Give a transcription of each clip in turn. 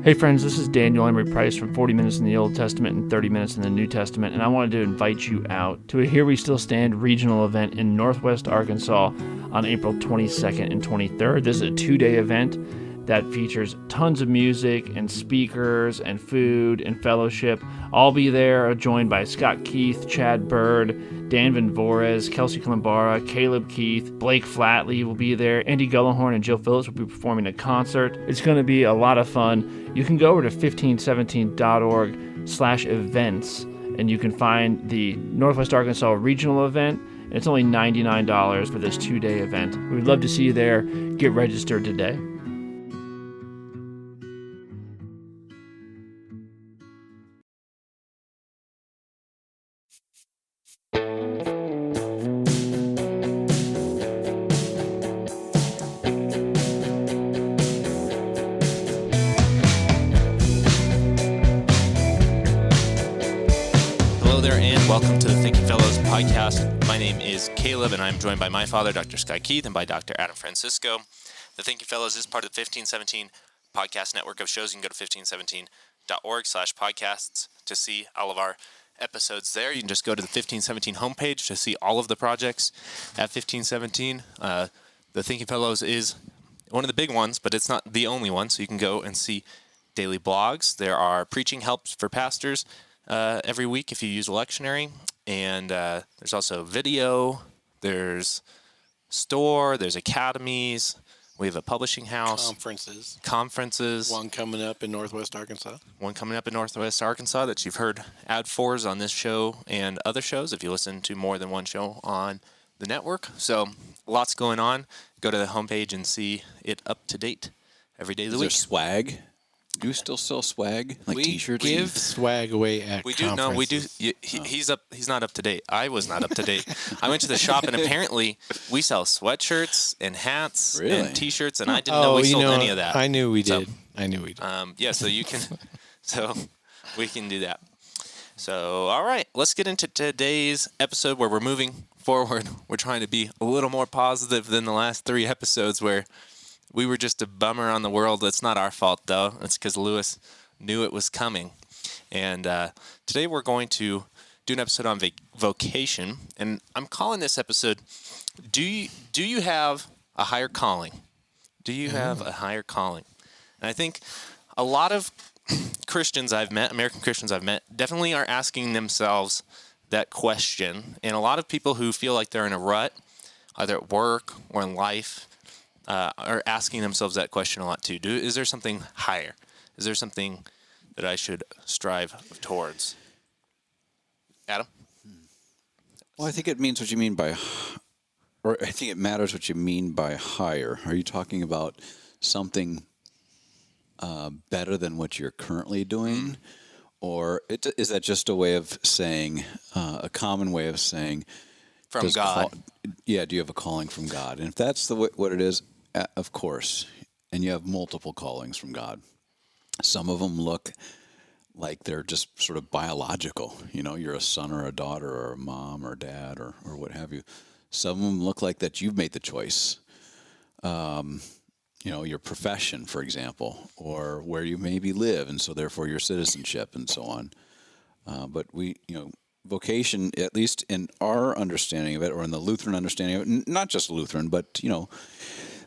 Hey friends, this is Daniel Emery Price from 40 Minutes in the Old Testament and 30 Minutes in the New Testament, and I wanted to invite you out to a Here We Still Stand regional event in Northwest Arkansas on April 22nd and 23rd. This is a 2-day event that features tons of music and speakers and food and fellowship. I'll be there, joined by Scott Keith, Chad Bird, Dan Van Voores, Kelsey Kalambara, Caleb Keith, Blake Flatley will be there, Andy Gullahorn and Jill Phillips will be performing a concert. It's going to be a lot of fun. You can go over to 1517.org/events and you can find the Northwest Arkansas regional event. It's only $99 for this 2-day event. We'd love to see you there. Get registered today. Welcome to the Thinking Fellows podcast. My name is Caleb, and I'm joined by my father, Dr. Scott Keith, and by Dr. Adam Francisco. The Thinking Fellows is part of the 1517 podcast network of shows. You can go to 1517.org/podcasts to see all of our episodes there. You can just go to the 1517 homepage to see all of the projects at 1517. The Thinking Fellows is one of the big ones, but it's not the only one, so you can go and see daily blogs. There are preaching helps for pastors every week if you use a lectionary, and there's also video, there's store, there's academies, we have a publishing house. Conferences. One coming up in Northwest Arkansas. That you've heard ad fors on this show and other shows if you listen to more than one show on the network. So lots going on. Go to the homepage and see it up to date every day of the week. Is there swag? Do you still sell swag, like T-shirts? We give swag away at we do. No, we do. He's up. He's not up to date. I was not up to date. I went to the shop, and apparently we sell sweatshirts and hats and T-shirts, and I didn't know we sold any of that. I knew we did. Yeah, so you can. So we can do that. So all right, let's get into today's episode where we're moving forward. We're trying to be a little more positive than the last 3 episodes where we were just a bummer on the world. That's not our fault, though. It's because Lewis knew it was coming. And today we're going to do an episode on vocation. And I'm calling this episode, Do you have a higher calling? Do you have a higher calling? And I think a lot of Christians I've met, American Christians I've met, definitely are asking themselves that question. And a lot of people who feel like they're in a rut, either at work or in life, are asking themselves that question a lot too. Is there something higher? Is there something that I should strive towards? Adam? Well, I think it means what you mean by, or I think it matters what you mean by higher. Are you talking about something better than what you're currently doing? Or is that just a way of saying, a common way of saying, from God? Do you have a calling from God? And if that's what it is, of course, and you have multiple callings from God. Some of them look like they're just sort of biological. You know, you're a son or a daughter or a mom or dad or what have you. Some of them look like that you've made the choice. You know, your profession, for example, or where you maybe live, and so therefore your citizenship and so on. But vocation, at least in our understanding of it, or in the Lutheran understanding of it, not just Lutheran, but,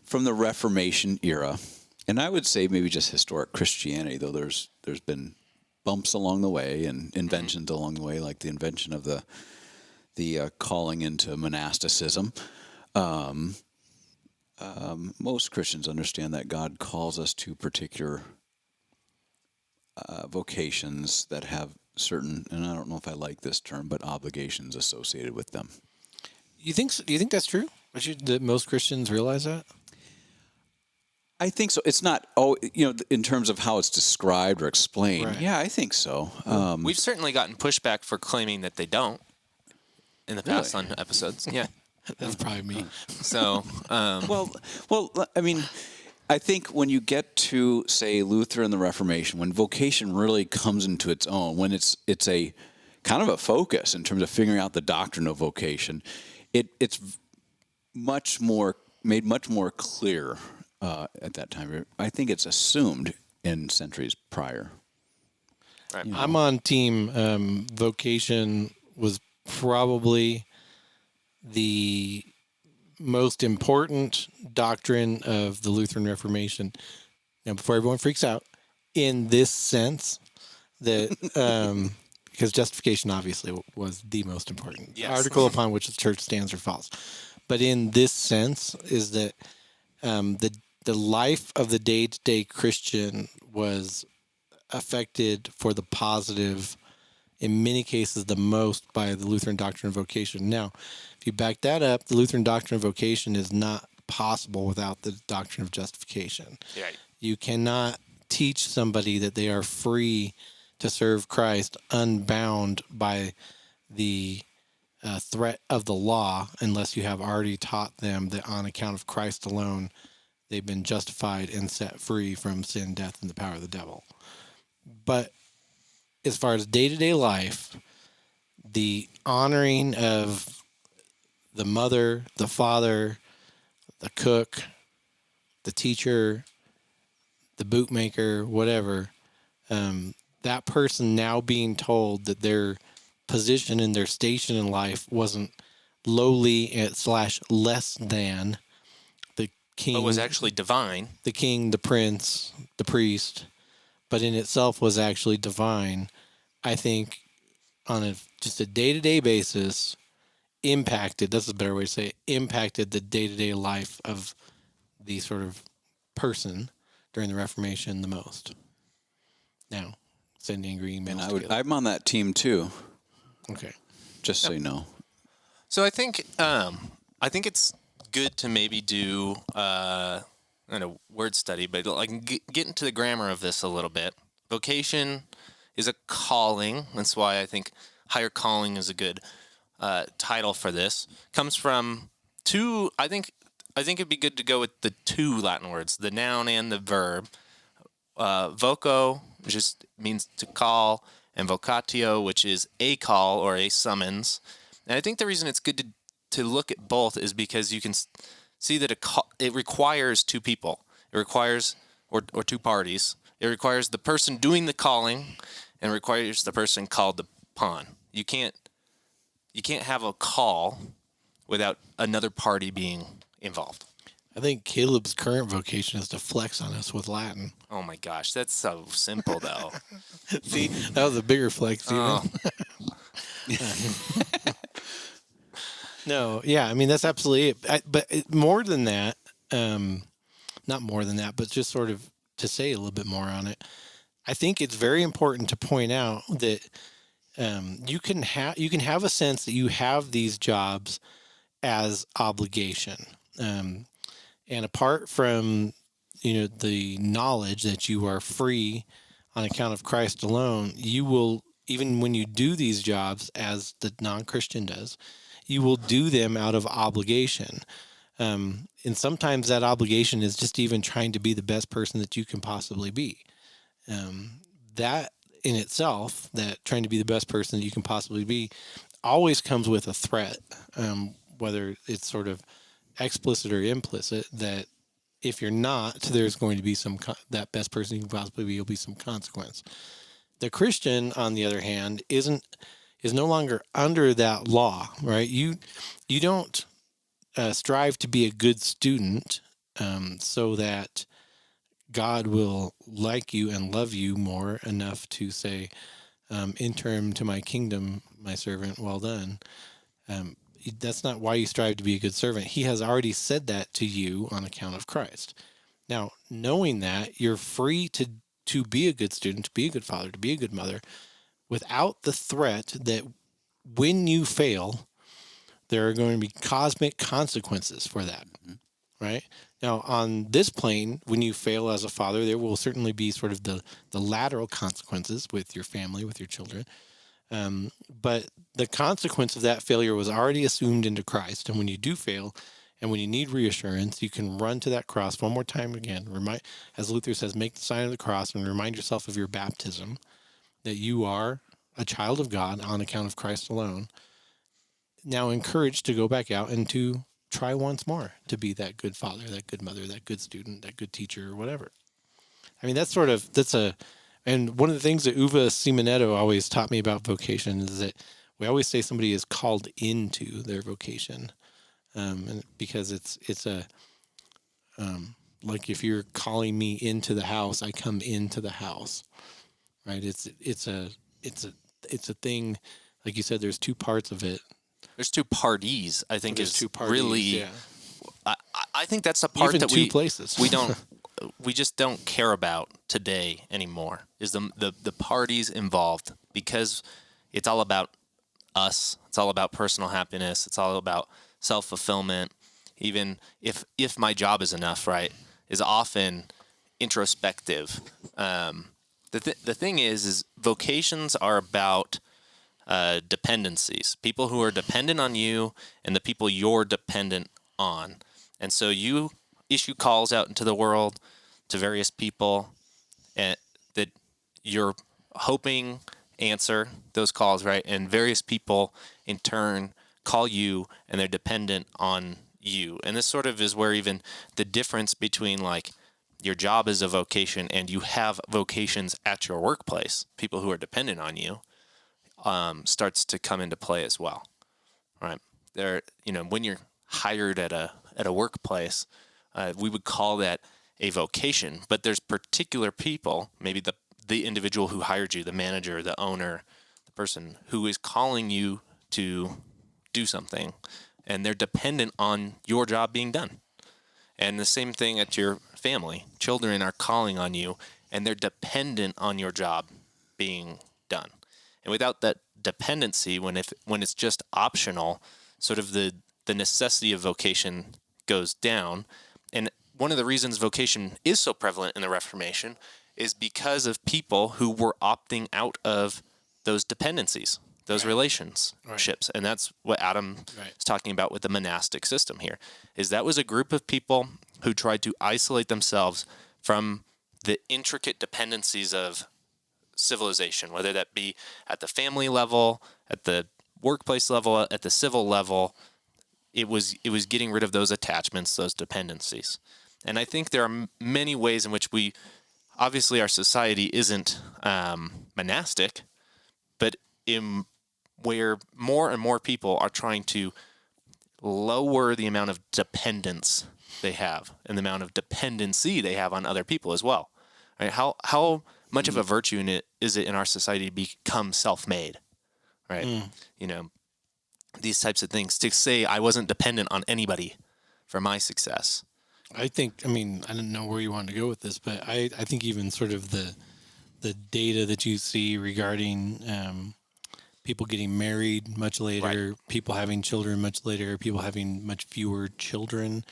from the Reformation era, and I would say maybe just historic Christianity, though there's been bumps along the way and inventions along the way, like the invention of the calling into monasticism. Most Christians understand that God calls us to particular vocations that have certain, and I don't know if I like this term, but obligations associated with them. You think that's true? That most Christians realize that? I think so. It's not, in terms of how it's described or explained. Right. Yeah, I think so. We've certainly gotten pushback for claiming that they don't in the past on episodes. Yeah. That's probably me. So, well, I mean, I think when you get to, say, Luther and the Reformation, when vocation really comes into its own, when it's a kind of a focus in terms of figuring out the doctrine of vocation, it's made much more clear at that time. I think it's assumed in centuries prior. Right. I'm on team vocation was probably the most important doctrine of the Lutheran Reformation. Now, before everyone freaks out, in this sense that because justification obviously was the most important Yes. article upon which the church stands or falls, but in this sense is that the life of the day-to-day Christian was affected for the positive, in many cases the most, by the Lutheran doctrine of vocation. Now, if you back that up, the Lutheran doctrine of vocation is not possible without the doctrine of justification. Right. You cannot teach somebody that they are free to serve Christ unbound by the threat of the law unless you have already taught them that on account of Christ alone they've been justified and set free from sin, death, and the power of the devil. But as far as day-to-day life, the honoring of the mother, the father, the cook, the teacher, the bootmaker, whatever, that person now being told that their position and their station in life wasn't lowly / less than the king, But was actually divine. the king, the prince, the priest, but in itself was actually divine, I think on just a day-to-day basis impacted, that's a better way to say it, impacted the day-to-day life of the sort of person during the Reformation the most. Now, send angry emails And together. I'm on that team too, Okay. just so you know. So I think it's good to maybe do word study, but like get into the grammar of this a little bit. Vocation is a calling. That's why I think higher calling is a good title for this. Comes from two. I think it'd be good to go with the two Latin words, the noun and the verb. Voco just means to call, and vocatio, which is a call or a summons. And I think the reason it's good to look at both is because you can see that it requires two people. It requires or two parties. It requires the person doing the calling, and requires the person called upon. You can't have a call without another party being involved. I think Caleb's current vocation is to flex on us with Latin. Oh my gosh, that's so simple though. See, that was a bigger flex even. Oh. No, yeah, I mean, that's absolutely it. But more than that, not more than that, but just sort of to say a little bit more on it, I think it's very important to point out that you can have a sense that you have these jobs as obligation. And apart from, the knowledge that you are free on account of Christ alone, you will, even when you do these jobs as the non-Christian does, you will do them out of obligation. And sometimes that obligation is just even trying to be the best person that you can possibly be. That in itself, that trying to be the best person that you can possibly be, always comes with a threat, whether it's sort of explicit or implicit, that if you're not, there's going to be that best person you can possibly be, will be some consequence. The Christian, on the other hand, is no longer under that law, right? You don't strive to be a good student so that God will like you and love you more enough to say, enter into my kingdom, my servant, well done. That's not why you strive to be a good servant. He has already said that to you on account of Christ. Now, knowing that, you're free to be a good student, to be a good father, to be a good mother, without the threat that when you fail, there are going to be cosmic consequences for that, right? Now, on this plane, when you fail as a father, there will certainly be sort of the lateral consequences with your family, with your children. But the consequence of that failure was already assumed into Christ. And when you do fail, and when you need reassurance, you can run to that cross one more time again. As Luther says, make the sign of the cross and remind yourself of your baptism, that you are a child of God on account of Christ alone. Now encouraged to go back out and to try once more to be that good father, that good mother, that good student, that good teacher, or whatever. I mean, that's and one of the things that Uva Simonetto always taught me about vocation is that we always say somebody is called into their vocation, and because it's a like if you're calling me into the house, I come into the house, right? It's a thing, like you said. There's two parts of it. There's two parties. I think There's is two parties, really. yeah. I think that's the part Even that two places. we just don't care about today anymore. Is the parties involved, because it's all about us. It's all about personal happiness. It's all about self-fulfillment. Even if my job is enough, right, is often introspective. The thing is vocations are about dependencies, people who are dependent on you and the people you're dependent on. And so you issue calls out into the world to various people that you're hoping answer those calls, right? And various people in turn call you and they're dependent on you. And this sort of is where even the difference between like your job is a vocation and you have vocations at your workplace, people who are dependent on you, starts to come into play as well, right? There, when you're hired at a workplace, we would call that a vocation. But there's particular people, maybe the individual who hired you, the manager, the owner, the person who is calling you to do something, and they're dependent on your job being done. And the same thing at your family. Children are calling on you, and they're dependent on your job being done. And without that dependency, when it's just optional, sort of the necessity of vocation goes down. And one of the reasons vocation is so prevalent in the Reformation is because of people who were opting out of those dependencies, those relationships. And that's what Adam is talking about with the monastic system here, is that was a group of people who tried to isolate themselves from the intricate dependencies of civilization, whether that be at the family level, at the workplace level, at the civil level. It was getting rid of those attachments, those dependencies. And I think there are many ways in which obviously our society isn't monastic, but where more and more people are trying to lower the amount of dependence they have and the amount of dependency they have on other people as well. Right? How much of a virtue is it in our society to become self-made, right? These types of things, to say I wasn't dependent on anybody for my success. I don't know where you want to go with this, but I think even sort of the data that you see regarding people getting married much later, people having children much later, people having much fewer children.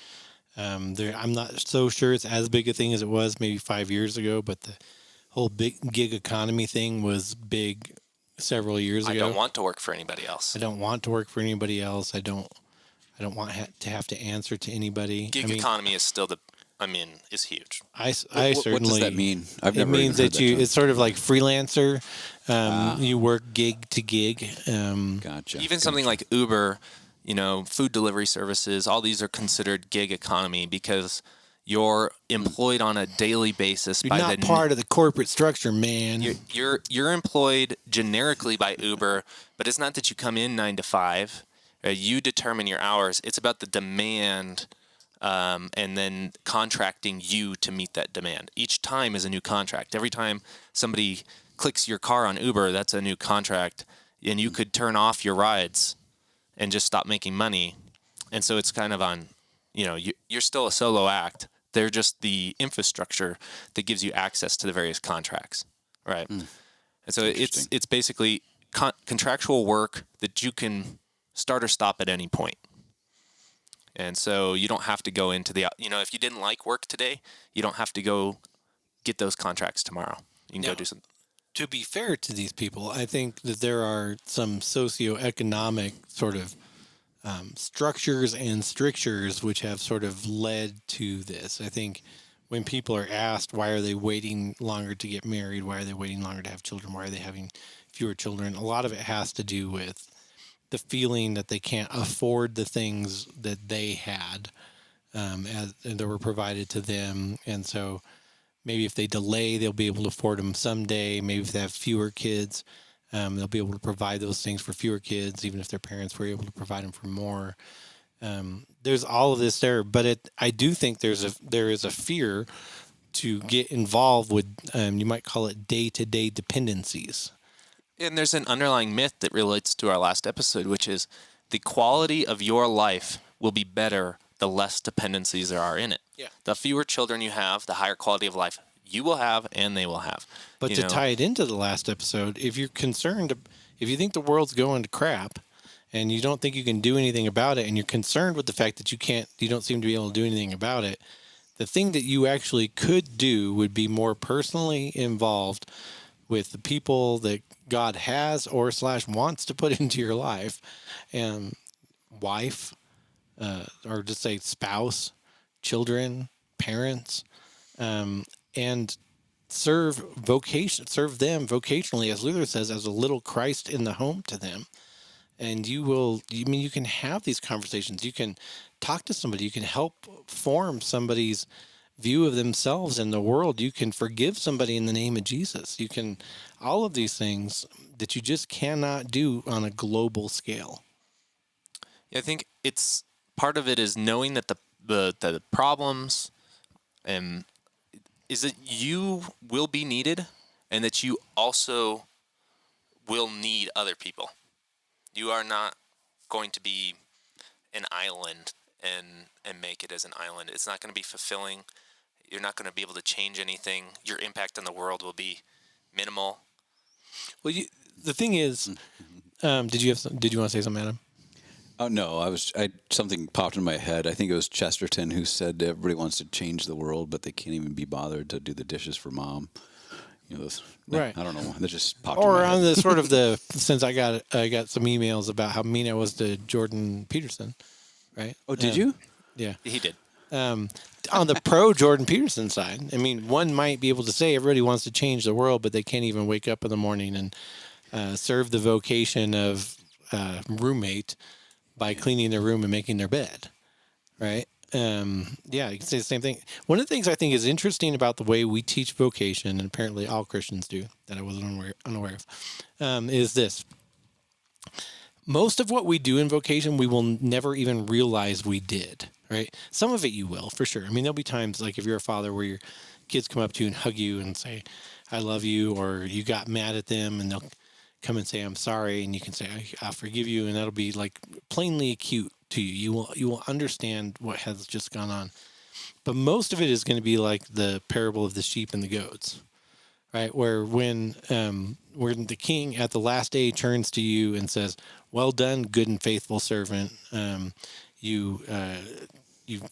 I'm not so sure it's as big a thing as it was maybe 5 years ago, but the whole big gig economy thing was big several years ago. I don't want to work for anybody else. I don't want to work for anybody else. I don't want to have to answer to anybody. Gig economy is still is huge. I certainly. What does that mean? I've never It means even heard that term. it's sort of like freelancer. You work gig to gig. Gotcha. Even something like Uber, food delivery services, all these are considered gig economy because you're employed on a daily basis. You're not part of the corporate structure, man. You're employed generically by Uber, but it's not that you come in 9 to 5. You determine your hours. It's about the demand, and then contracting you to meet that demand. Each time is a new contract. Every time somebody clicks your car on Uber, that's a new contract, and you could turn off your rides and just stop making money. And so it's kind of on, you're still a solo act. They're just the infrastructure that gives you access to the various contracts, right? And so it's basically contractual work that you can start or stop at any point. And so you don't have to go into if you didn't like work today, you don't have to go get those contracts tomorrow. You can go do something. To be fair to these people, I think that there are some socioeconomic sort of structures and strictures which have sort of led to this. I think when people are asked why are they waiting longer to get married, why are they waiting longer to have children, why are they having fewer children, a lot of it has to do with the feeling that they can't afford the things that they had as that were provided to them. And so maybe if they delay, they'll be able to afford them someday. Maybe if they have fewer kids, they'll be able to provide those things for fewer kids, even if their parents were able to provide them for more. There's all of this there, but I do think there is a fear to get involved with, you might call it day-to-day dependencies. And there's an underlying myth that relates to our last episode, which is the quality of your life will be better the less dependencies there are in it. Yeah. The fewer children you have, the higher quality of life you will have and they will have. But tie it into the last episode, if you're concerned, if you think the world's going to crap and you don't think you can do anything about it, and you're concerned with the fact that you don't seem to be able to do anything about it, the thing that you actually could do would be more personally involved with the people that God has or / wants to put into your life, and wife, or just say spouse, children, parents, and serve them vocationally, as Luther says, as a little Christ in the home to them. And you can have these conversations. You can talk to somebody. You can help form somebody's view of themselves in the world. You can forgive somebody in the name of Jesus. You can, all of these things that you just cannot do on a global scale. Yeah, I think it's part of it is knowing that the problems is that you will be needed, and that you also will need other people. You are not going to be an island and make it as an island. It's not going to be fulfilling. You're not going to be able to change anything. Your impact on the world will be minimal. Well, the thing is, did you want to say something, Adam? Oh no, something popped in my head. I think it was Chesterton who said everybody wants to change the world, but they can't even be bothered to do the dishes for mom. Right. I don't know. That just popped in my head. Or on the sort of since I got some emails about how mean I was to Jordan Peterson, right? Oh, did you? Yeah. He did. On the pro Jordan Peterson side, I mean, one might be able to say everybody wants to change the world, but they can't even wake up in the morning and serve the vocation of roommate by cleaning their room and making their bed, right? Yeah, you can say the same thing. One of the things I think is interesting about the way we teach vocation, and apparently all Christians do, that I wasn't unaware of, is this. Most of what we do in vocation, we will never even realize we did, right? Some of it you will, for sure. I mean, there'll be times, like if you're a father, where your kids come up to you and hug you and say, I love you, or you got mad at them, and they'll come and say, I'm sorry, and you can say, I'll forgive you, and that'll be like plainly acute to you. You will understand what has just gone on. But most of it is going to be like the parable of the sheep and the goats, right? Where when the king at the last day turns to you and says, well done, good and faithful servant. You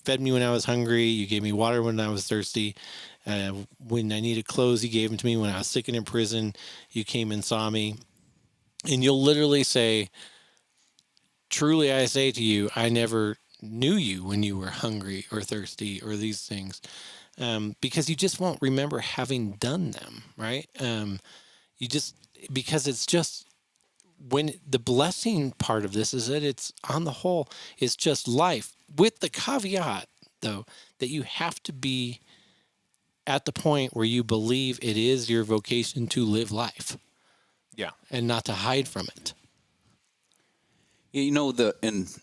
fed me when I was hungry. You gave me water when I was thirsty. When I needed clothes, you gave them to me. When I was sick and in prison, you came and saw me. And you'll literally say, truly I say to you, I never knew you when you were hungry or thirsty or these things, because you just won't remember having done them, right? Because it's just, when the blessing part of this is that it's, on the whole, it's just life, with the caveat, though, that you have to be at the point where you believe it is your vocation to live life. Yeah. And not to hide from it. And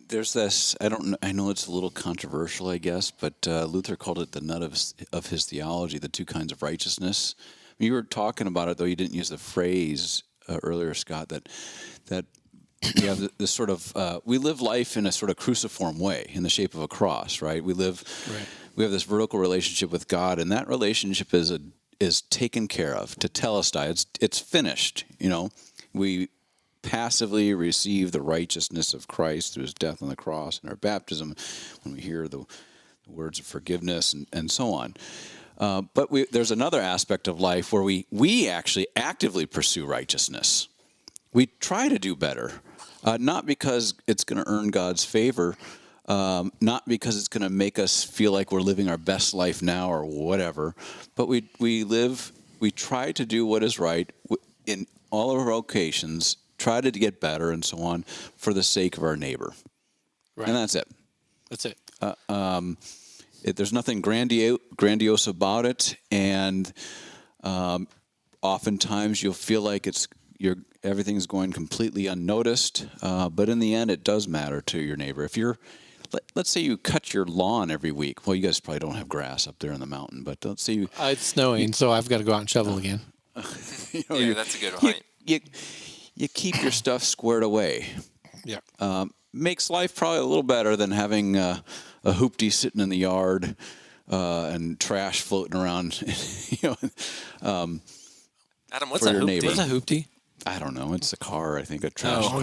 there's this, I know it's a little controversial, I guess, but Luther called it the nut of his theology, the two kinds of righteousness. You were talking about it, though you didn't use the phrase earlier, Scott, that you have this sort of, we live life in a sort of cruciform way, in the shape of a cross, right? We have this vertical relationship with God, and that relationship is taken care of, tetelestai. It's finished. We passively receive the righteousness of Christ through his death on the cross and our baptism, when we hear the words of forgiveness and so on. But there's another aspect of life where we actually actively pursue righteousness. We try to do better, not because it's going to earn God's favor, not because it's going to make us feel like we're living our best life now or whatever, but we try to do what is right in all of our occasions, try to get better and so on for the sake of our neighbor. Right. And that's it. That's it. There's nothing grandiose about it, and oftentimes you'll feel like everything's going completely unnoticed. But in the end, it does matter to your neighbor. If let's say you cut your lawn every week. Well, you guys probably don't have grass up there in the mountain, but let's say It's snowing, so I've got to go out and shovel again. That's a good point. You keep your stuff squared away. Yeah. Makes life probably a little better than having a hoopty sitting in the yard and trash floating around. Adam, what's for a your hoopty? neighbor. What's a hoopty? I don't know. It's a car, I think, a trash car.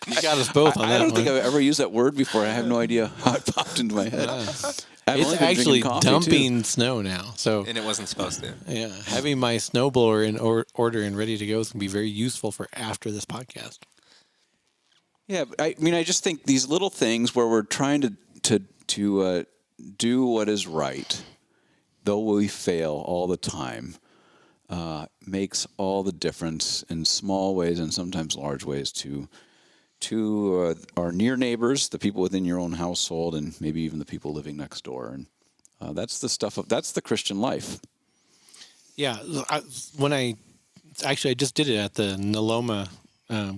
You got us both on that I don't one. think I've ever used that word before. I have no idea how it popped into my head. I've only It's been actually drinking coffee, dumping snow now. So And it wasn't supposed to. yeah, having my snowblower in order and ready to go is going to be very useful for after this podcast. Yeah, I mean, I just think these little things where we're trying to do what is right, though we fail all the time, makes all the difference in small ways and sometimes large ways to our near neighbors, the people within your own household, and maybe even the people living next door. And that's the Christian life. Yeah, I just did it at the Naloma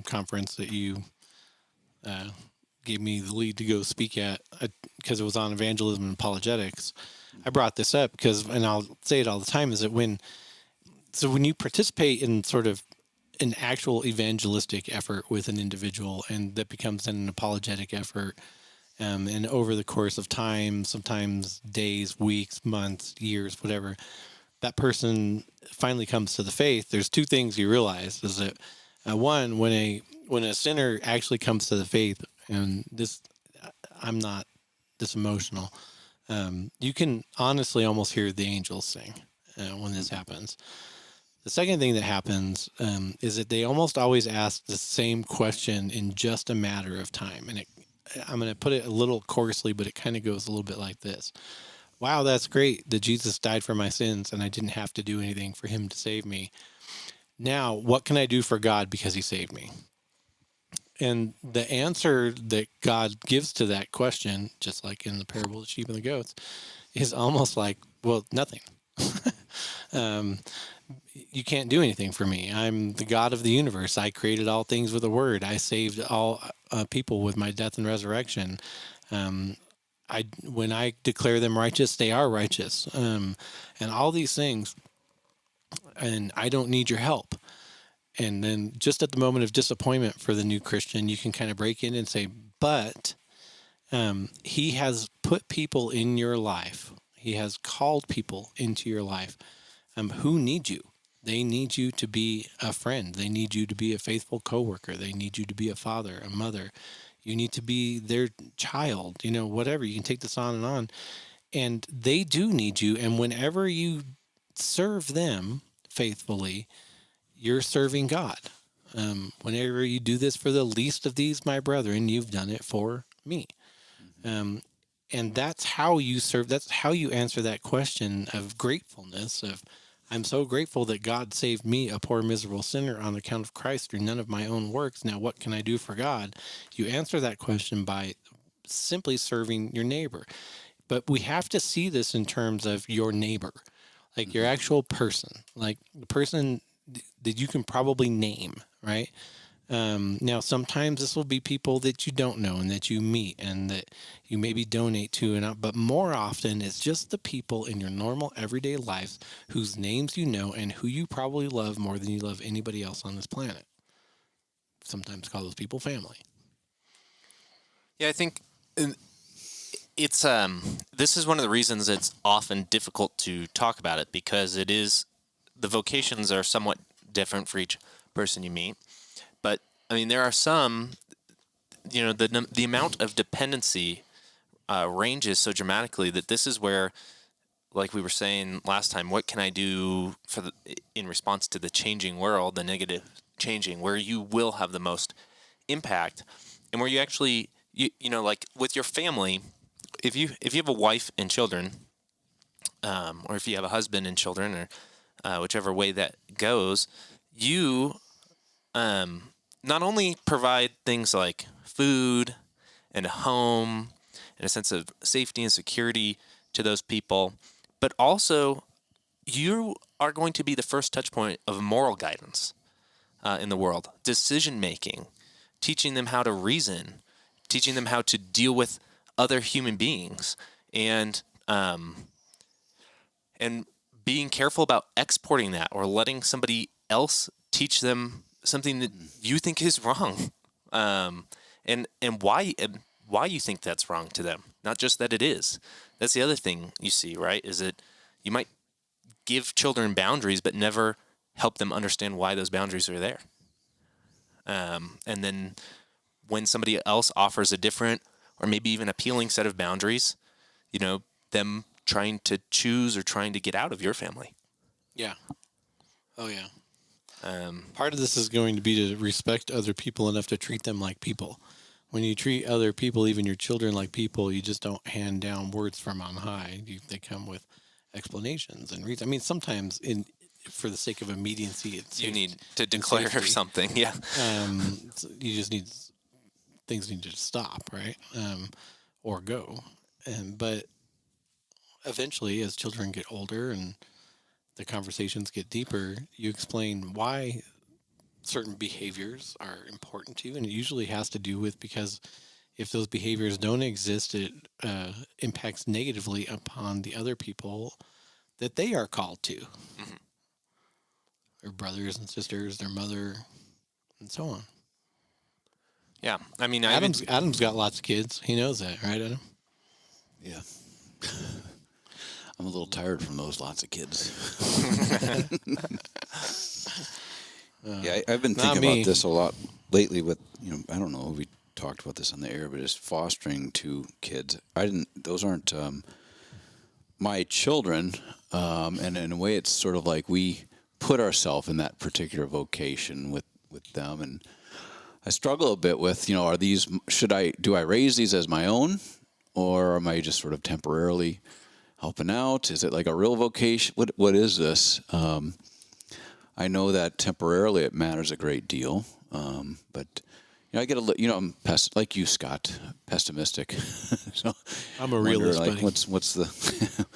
conference that you gave me the lead to go speak at because it was on evangelism and apologetics. I brought this up because, and I'll say it all the time, is that when you participate in sort of an actual evangelistic effort with an individual, and that becomes then an apologetic effort, and over the course of time, sometimes days, weeks, months, years, whatever, that person finally comes to the faith. There's two things you realize: is that one, when a sinner actually comes to the faith, and this, I'm not this emotional, you can honestly almost hear the angels sing when this happens. The second thing that happens is that they almost always ask the same question in just a matter of time. And I'm going to put it a little coarsely, but it kind of goes a little bit like this. Wow, that's great that Jesus died for my sins and I didn't have to do anything for him to save me. Now, what can I do for God because he saved me? And the answer that God gives to that question, just like in the parable of the sheep and the goats, is almost like, well, nothing. You can't do anything for me. I'm the God of the universe. I created all things with a word. I saved all people with my death and resurrection. When I declare them righteous, they are righteous. And all these things, and I don't need your help. And then just at the moment of disappointment for the new Christian, you can kind of break in and say, but he has put people in your life. He has called people into your life who need you. They need you to be a friend. They need you to be a faithful coworker. They need you to be a father, a mother. You need to be their child, whatever. You can take this on and on. And they do need you. And whenever you serve them faithfully, you're serving God. Whenever you do this for the least of these, my brethren, you've done it for me. And that's how you serve. That's how you answer that question of gratefulness of, I'm so grateful that God saved me, a poor, miserable sinner, on account of Christ through none of my own works. Now, what can I do for God? You answer that question by simply serving your neighbor. But we have to see this in terms of your neighbor, like your actual person, like the person that you can probably name, right? Now, sometimes this will be people that you don't know and that you meet and that you maybe donate to, but more often it's just the people in your normal everyday lives whose names you know and who you probably love more than you love anybody else on this planet. Sometimes call those people family. Yeah, I think it's this is one of the reasons it's often difficult to talk about it, because the vocations are somewhat different for each person you meet. But I mean, there are some, the amount of dependency ranges so dramatically that this is where, like we were saying last time, what can I do in response to the changing world, the negative changing, where you will have the most impact, and where you actually, like with your family, if you have a wife and children, or if you have a husband and children, or whichever way that goes, you not only provide things like food and a home and a sense of safety and security to those people. But also, you are going to be the first touch point of moral guidance in the world, decision making, teaching them how to reason, teaching them how to deal with other human beings, and being careful about exporting that or letting somebody else teach them something that you think is wrong, and why you think that's wrong to them, not just that it is. That's the other thing you see, right? Is that you might give children boundaries, but never help them understand why those boundaries are there. And then when somebody else offers a different or maybe even appealing set of boundaries, them trying to choose or trying to get out of your family. Yeah. Oh, yeah. Part of this is going to be to respect other people enough to treat them like people. When you treat other people, even your children, like people, you just don't hand down words from on high. They come with explanations and reasons. I mean, sometimes for the sake of immediacy, you need to declare something. Yeah. You just things need to stop, right? Or go. But eventually, as children get older and the conversations get deeper, you explain why certain behaviors are important to you, and it usually has to do with because if those behaviors don't exist, it impacts negatively upon the other people that they are called to. Mm-hmm. Their brothers and sisters, their mother, and so on. Yeah, I mean, Adam's got lots of kids. He knows that, right, Adam? Yeah. I'm a little tired from those lots of kids. Yeah, I've been thinking about this a lot lately with, I don't know if we talked about this on the air, but just fostering 2 kids. Those aren't my children. And in a way, it's sort of like we put ourselves in that particular vocation with them. And I struggle a bit with, do I raise these as my own, or am I just sort of temporarily helping out? Is it like a real vocation? What is this? I know that temporarily it matters a great deal, but I get I'm like you, Scott, pessimistic. So I'm a realist. Like, what's the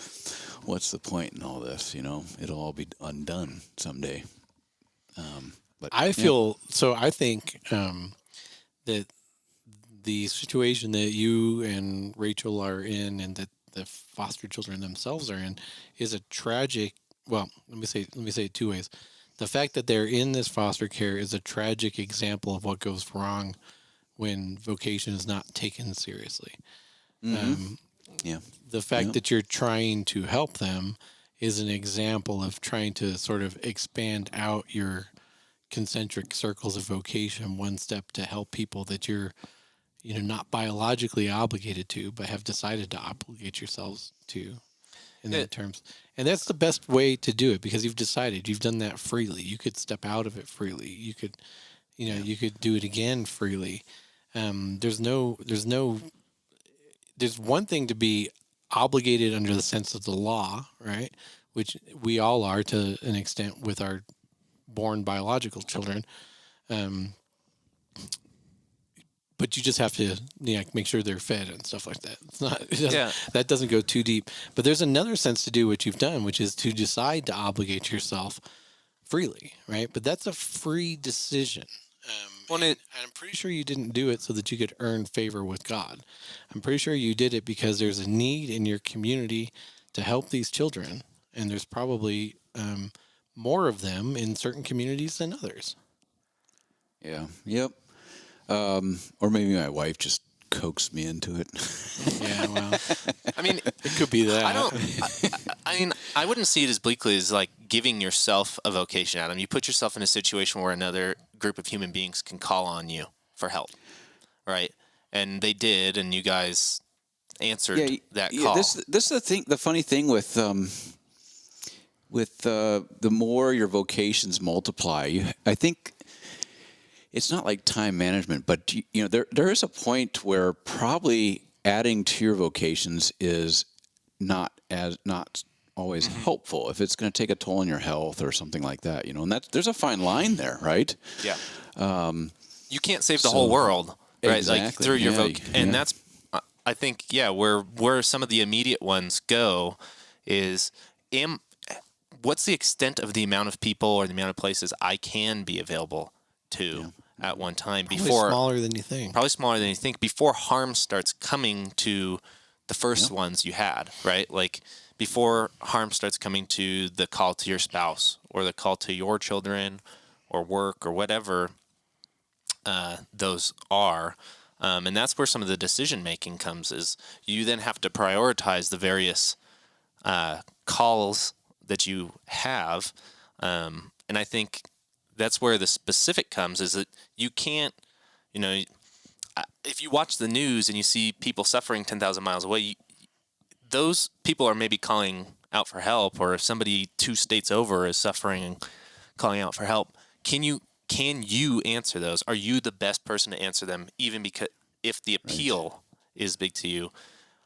what's the point in all this? It'll all be undone someday. But I feel so. I think that the situation that you and Rachel are in, and that the foster children themselves are in, is a tragic. Well, let me say it 2 ways. The fact that they're in this foster care is a tragic example of what goes wrong when vocation is not taken seriously. Mm-hmm. The fact that you're trying to help them is an example of trying to sort of expand out your concentric circles of vocation one step to help people that you're not biologically obligated to, but have decided to obligate yourselves to in that terms. And that's the best way to do it, because you've decided, you've done that freely. You could step out of it freely. You could, you could do it again freely. There's one thing to be obligated under the sense of the law, right? Which we all are to an extent with our born biological children. But you just have to make sure they're fed and stuff like that. That doesn't go too deep. But there's another sense to do what you've done, which is to decide to obligate yourself freely, right? But that's a free decision. And I'm pretty sure you didn't do it so that you could earn favor with God. I'm pretty sure you did it because there's a need in your community to help these children, and there's probably more of them in certain communities than others. Yeah. Yep. Or maybe my wife just coaxed me into it. Yeah, well, I mean, it could be that. I wouldn't see it as bleakly as like giving yourself a vocation, Adam. You put yourself in a situation where another group of human beings can call on you for help, right? And they did, and you guys answered that call. This is the thing. The funny thing with the more your vocations multiply, I think. It's not like time management, but there is a point where probably adding to your vocations is not always helpful if it's going to take a toll on your health or something like that. And there's a fine line there, right? Yeah. You can't save the whole world, right? Exactly. Like through your vocation, and that's I think, yeah, where some of the immediate ones go is, what's the extent of the amount of people or the amount of places I can be available to at one time Probably before smaller than you think. probably smaller than you think, before harm starts coming to the first ones you had, right? Like before harm starts coming to the call to your spouse or the call to your children or work or whatever those are. And that's where some of the decision making comes, is you then have to prioritize the various calls that you have. And I think that's where the specific comes, is that you can't, if you watch the news and you see people suffering 10,000 miles away, those people are maybe calling out for help, or if somebody 2 states over is suffering and calling out for help, can you answer those? Are you the best person to answer them, even because if the appeal is big to you?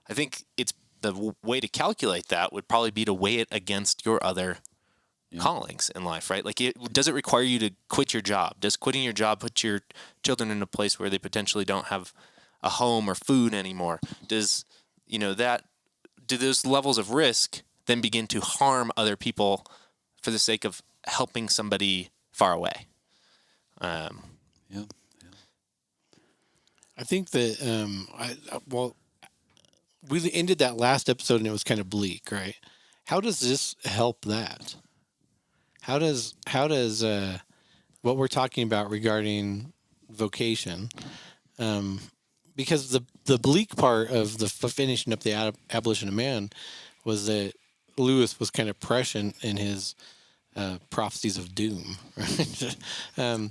I think it's the way to calculate that would probably be to weigh it against your other callings in life, right? Like, does it require you to quit your job? Does quitting your job put your children in a place where they potentially don't have a home or food anymore? Does, do those levels of risk then begin to harm other people for the sake of helping somebody far away? I think that we ended that last episode and it was kind of bleak, right? How does this help that? How does what we're talking about regarding vocation? Because the bleak part of the finishing up the abolition of man was that Lewis was kind of prescient in his prophecies of doom, right?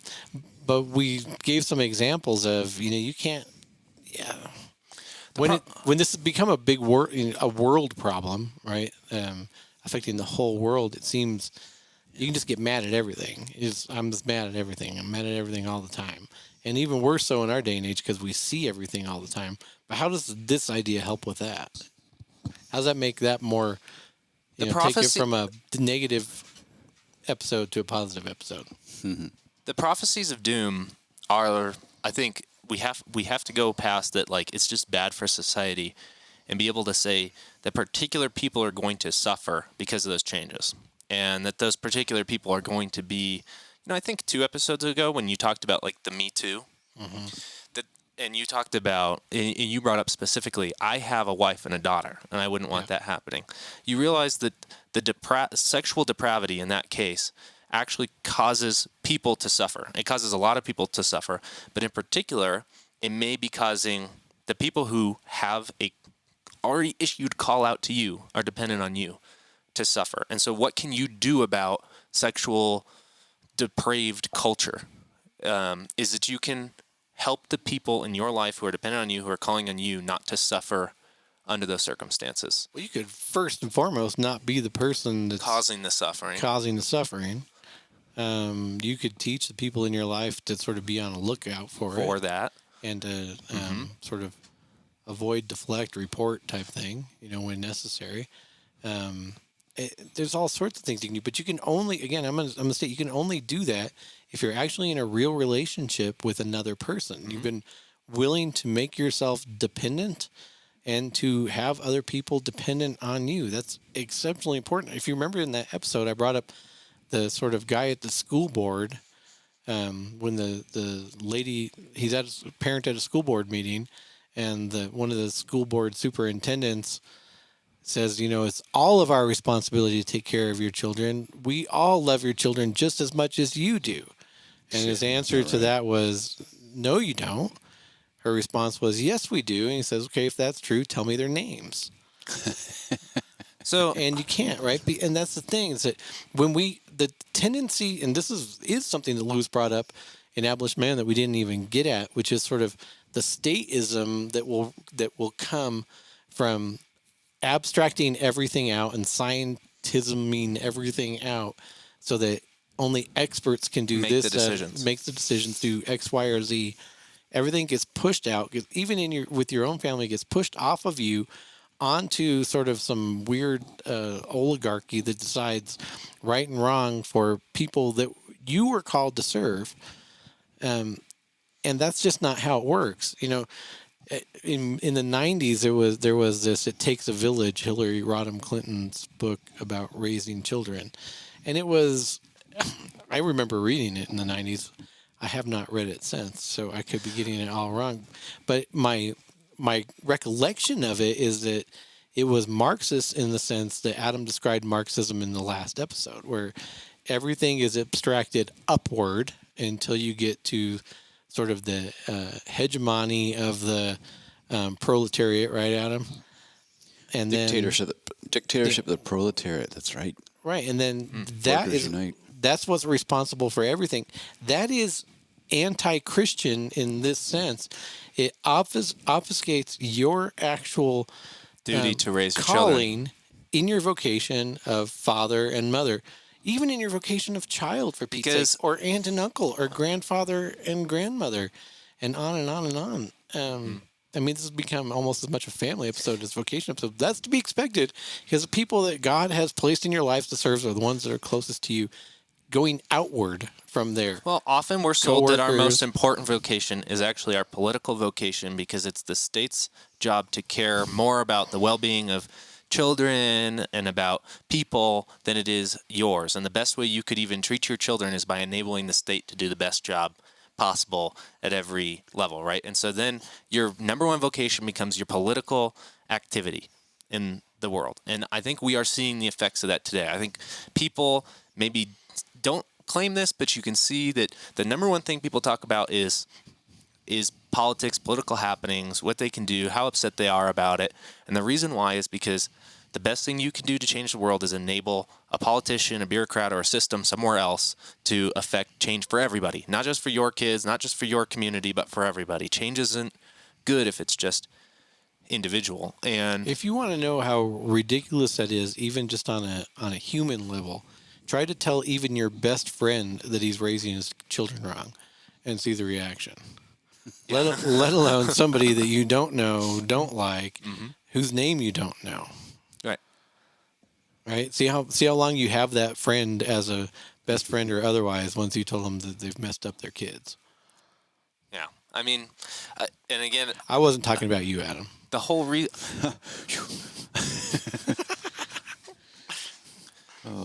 But we gave some examples of, you can't, when this has become a big world problem, right? Affecting the whole world, it seems you can just get mad at everything. I'm just mad at everything. I'm mad at everything all the time. And even worse so in our day and age, because we see everything all the time. But how does this idea help with that? How does that make that more, take it from a negative episode to a positive episode? The prophecies of doom are, I think, we have to go past that, like, it's just bad for society, and be able to say that particular people are going to suffer because of those changes, and that those particular people are going to be, I think 2 episodes ago when you talked about, like, the Me Too, and you talked about, and you brought up specifically, I have a wife and a daughter, and I wouldn't want that happening. You realize that the sexual depravity in that case actually causes people to suffer. It causes a lot of people to suffer, but in particular, it may be causing the people who have a already issued call out to you, are dependent on you, to suffer. And so what can you do about sexual depraved culture? Is that you can help the people in your life who are dependent on you, who are calling on you, not to suffer under those circumstances. Well, you could first and foremost not be the person that's causing the suffering. You could teach the people in your life to sort of be on a lookout for that, and to sort of avoid, deflect, report type thing, when necessary. There's all sorts of things you can do, but you can only, again, I'm gonna say, you can only do that if you're actually in a real relationship with another person. You've been willing to make yourself dependent and to have other people dependent on you. That's exceptionally important. If you remember in that episode, I brought up the sort of guy at the school board, when the lady, he's a parent at a school board meeting, and one of the school board superintendents says, it's all of our responsibility to take care of your children. We all love your children just as much as you do. And his answer to that was, no, you don't. Her response was, yes, we do. And he says, okay, if that's true, tell me their names. And you can't, right? And that's the thing, is that when the tendency, and this is something that Lewis brought up in Abolition Man that we didn't even get at, which is sort of the statism that will come from abstracting everything out and scientisming everything out, so that only experts can do this. Make the decisions, do X, Y, or Z. Everything gets pushed out. Even with your own family, gets pushed off of you onto sort of some weird oligarchy that decides right and wrong for people that you were called to serve. And that's just not how it works. in the 90s there was this It Takes a Village, Hillary Rodham Clinton's book about raising children, and it was, I remember reading it in the 90s. I have not read it since, so I could be getting it all wrong, but my recollection of it is that it was Marxist in the sense that Adam described Marxism in the last episode, where everything is abstracted upward until you get to sort of the hegemony of the proletariat, right, Adam? And Dictatorship of the proletariat. That's right. right, and then Workers unite. that's what's responsible for everything. That is anti-Christian in this sense. It obfuscates your actual Duty to raise your calling children. in your vocation of father and mother, even in your vocation of child, for Pete's Because- sake, or aunt and uncle, or grandfather and grandmother, and on and on and on. I mean, this has become almost as much a family episode as vocation episode. That's to be expected, because the people that God has placed in your life to serve are the ones that are closest to you, going outward from there. Well, often we're sold that our Coworkers. most important vocation is actually our political vocation because it's the state's job to care more about the well-being of children and about people than it is yours. And the best way you could even treat your children is by enabling the state to do the best job possible at every level, right? And so then your number one vocation becomes your political activity in the world. And I think we are seeing the effects of that today. I think people maybe don't claim this, but you can see that the number one thing people talk about is politics, political happenings, what they can do, how upset they are about it. And the reason why is because the best thing you can do to change the world is enable a politician, a bureaucrat, or a system somewhere else to affect change for everybody. Not just for your kids, not just for your community, but for everybody. Change isn't good if it's just individual. And If you want to know how ridiculous that is, even just on a human level, try to tell even your best friend that he's raising his children wrong, and see the reaction. Let alone somebody that you don't know, don't like, whose name you don't know. right. Right? See how long you have that friend as a best friend or otherwise once you told them that they've messed up their kids. Yeah. I mean, and again, I wasn't talking about you, Adam. the whole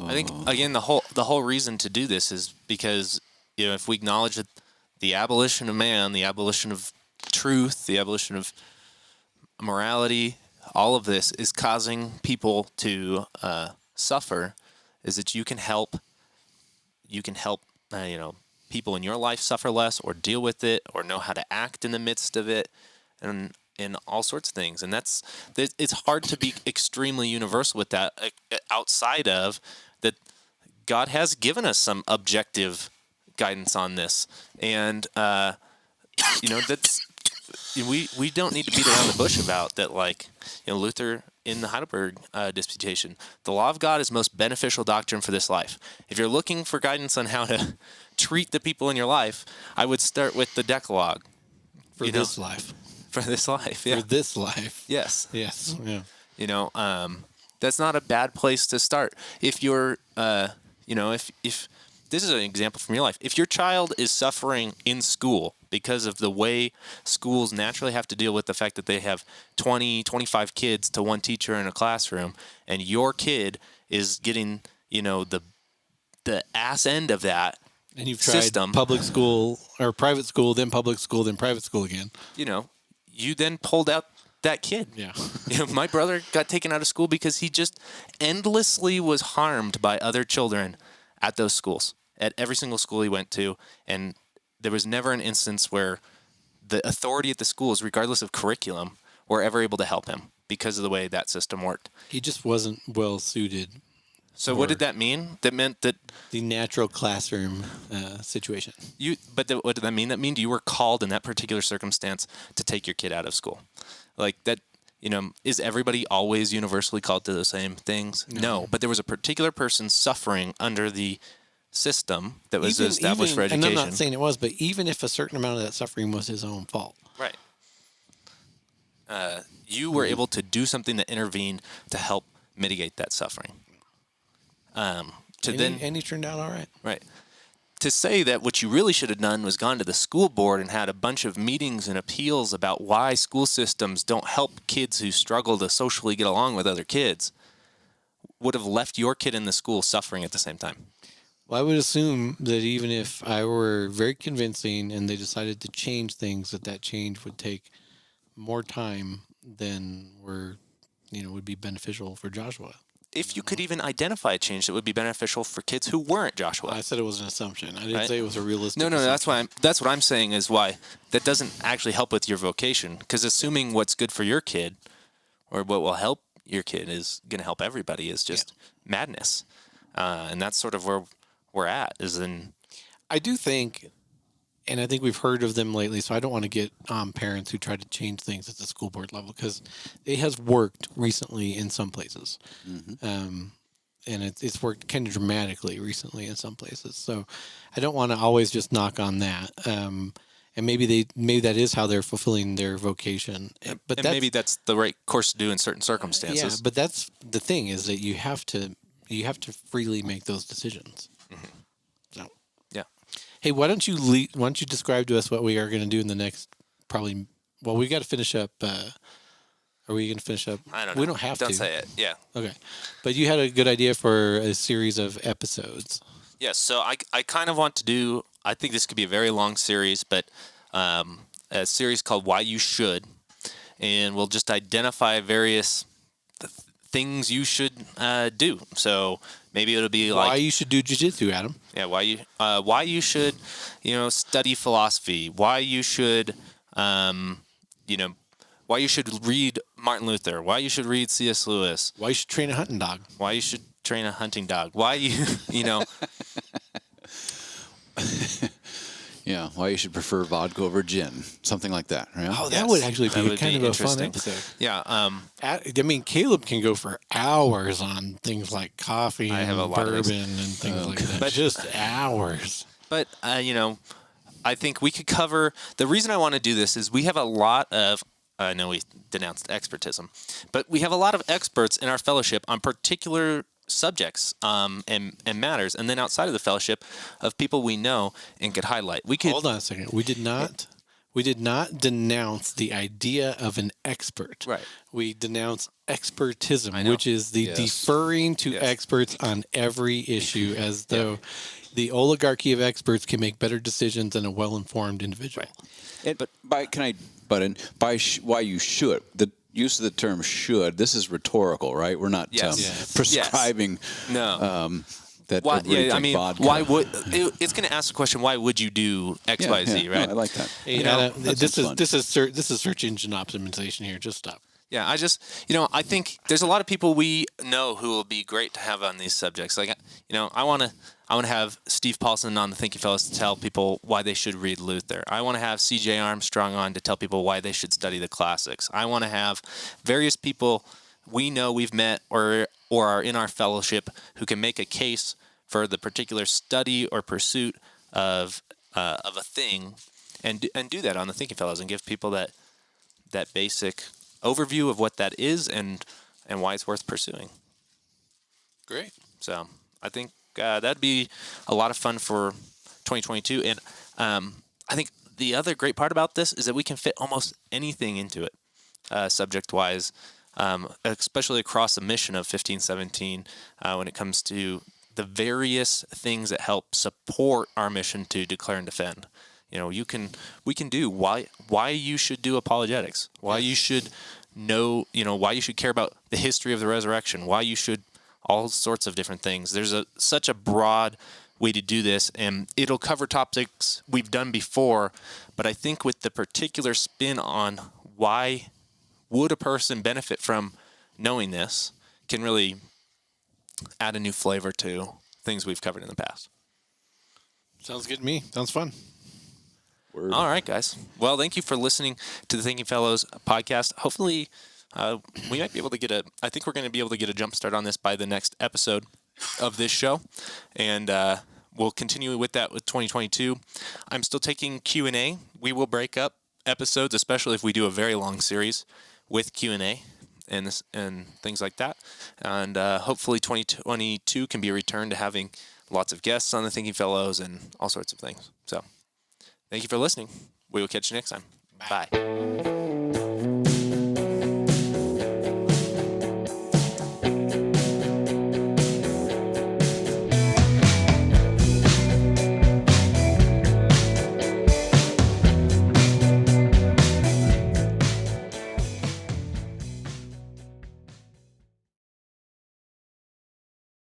I think again the whole reason to do this is because if we acknowledge that the abolition of man, the abolition of truth, the abolition of morality, all of this is causing people to suffer, is that you can help people in your life suffer less or deal with it or know how to act in the midst of it and all sorts of things. And it's hard to be extremely universal with that outside of that. God has given us some objective guidance on this. And, that's, we don't need to beat around the bush about that. Like, Luther in the Heidelberg Disputation, the law of God is most beneficial doctrine for this life. If you're looking for guidance on how to treat the people in your life, I would start with the Decalogue. For this life. For this life, yeah. For this life. Yes. Yes. Yeah. That's not a bad place to start. If you're, if this is an example from your life, if your child is suffering in school because of the way schools naturally have to deal with the fact that they have 20, 25 kids to one teacher in a classroom, and your kid is getting, the ass end of that, And you've tried system. Public school or private school, then public school, then private school again. You then pulled out that kid. Yeah. My brother got taken out of school because he just endlessly was harmed by other children at those schools, at every single school he went to. And there was never an instance where the authority at the schools, regardless of curriculum, were ever able to help him because of the way that system worked. He just wasn't well suited. So what did that mean? That meant that The natural classroom situation. what did that mean? That means you were called in that particular circumstance to take your kid out of school. Like that, is everybody always universally called to the same things? No. But there was a particular person suffering under the system that was established for education. And I'm not saying it was, but even if a certain amount of that suffering was his own fault. Right. You were able to do something that intervened to help mitigate that suffering. And he turned out all right. Right. to say that what you really should have done was gone to the school board and had a bunch of meetings and appeals about why school systems don't help kids who struggle to socially get along with other kids would have left your kid in the school suffering at the same time. Well, I would assume that even if I were very convincing and they decided to change things, that change would take more time than would be beneficial for Joshua. If you could even identify a change that would be beneficial for kids who weren't Joshua. I said it was an assumption. I didn't Right? say it was a realistic. No, assumption. that's what I'm saying is why that doesn't actually help with your vocation. Because assuming what's good for your kid or what will help your kid is going to help everybody is just madness. And that's sort of where we're at I do think, and I think we've heard of them lately, so I don't want to get parents who try to change things at the school board level because it has worked recently in some places. And it's worked kind of dramatically recently in some places. So I don't want to always just knock on that. And maybe that is how they're fulfilling their vocation. But maybe that's the right course to do in certain circumstances. Yeah, but that's the thing is that you have to freely make those decisions. So Yeah. hey, why don't you describe to us what we are going to do in the next probably? Well, we got to finish up. Are we going to finish up? I don't know. We don't have to. Don't say it. Yeah. Okay, but you had a good idea for a series of episodes. Yes, so I kind of want to do, I think this could be a very long series, but a series called Why You Should, and we'll just identify various things you should do. So maybe it'll be like... Why you should do jiu-jitsu, Adam. Yeah, why you should, study philosophy, why you should, why you should read Martin Luther, why you should read C.S. Lewis. Why you should train a hunting dog. Why you should train a hunting dog. Why Yeah, why you should prefer vodka over gin, something like that. Right? Oh, that would actually That be would kind be of a fun interesting. episode. Yeah. I mean, Caleb can go for hours on things like coffee I have and a lot of those. bourbon and things like that. But- Just hours. But, I think we could cover... The reason I want to do this is we have a lot of... I know we denounced expertism, but we have a lot of experts in our fellowship on particular subjects and matters, and then outside of the fellowship of people we know and could highlight. We could... Hold on a second. We did not denounce the idea of an expert. Right. We denounce expertism, I know. which is the Yes. deferring to Yes. experts on every issue, as though the oligarchy of experts can make better decisions than a well-informed individual. Why you should, the use of the term should, this is rhetorical, right? We're not Yes. Yes. prescribing No. that Why, everybody yeah, I take mean, vodka. why would... It's going to ask the question, why would you do X, Y, Z, No, right? I like that. Hey, know, Adam, that this sounds is fun. this is search engine optimization here. Just stop. Yeah, I just, I think there's a lot of people we know who will be great to have on these subjects. Like, I want to have Steve Paulson on the Thinking Fellows to tell people why they should read Luther. I want to have C.J. Armstrong on to tell people why they should study the classics. I want to have various people we know we've met or are in our fellowship who can make a case for the particular study or pursuit of a thing, and do that on the Thinking Fellows and give people that basic overview of what that is and why it's worth pursuing. Great. So I think that'd be a lot of fun for 2022. And I think the other great part about this is that we can fit almost anything into it, subject-wise, especially across the mission of 1517 when it comes to the various things that help support our mission to declare and defend. We can do why you should do apologetics, why you should know, why you should care about the history of the resurrection, why you should all sorts of different things. There's such a broad way to do this, and it'll cover topics we've done before, but I think with the particular spin on why would a person benefit from knowing this can really add a new flavor to things we've covered in the past. Sounds good to me. Sounds fun. Word. All right, guys. Well, thank you for listening to the Thinking Fellows podcast. Hopefully, we might be able to I think we're going to be able to get a jump start on this by the next episode of this show. And we'll continue with that with 2022. I'm still taking Q&A. We will break up episodes, especially if we do a very long series with Q&A and things like that. And hopefully 2022 can be a return to having lots of guests on the Thinking Fellows and all sorts of things. So thank you for listening. We will catch you next time. Bye.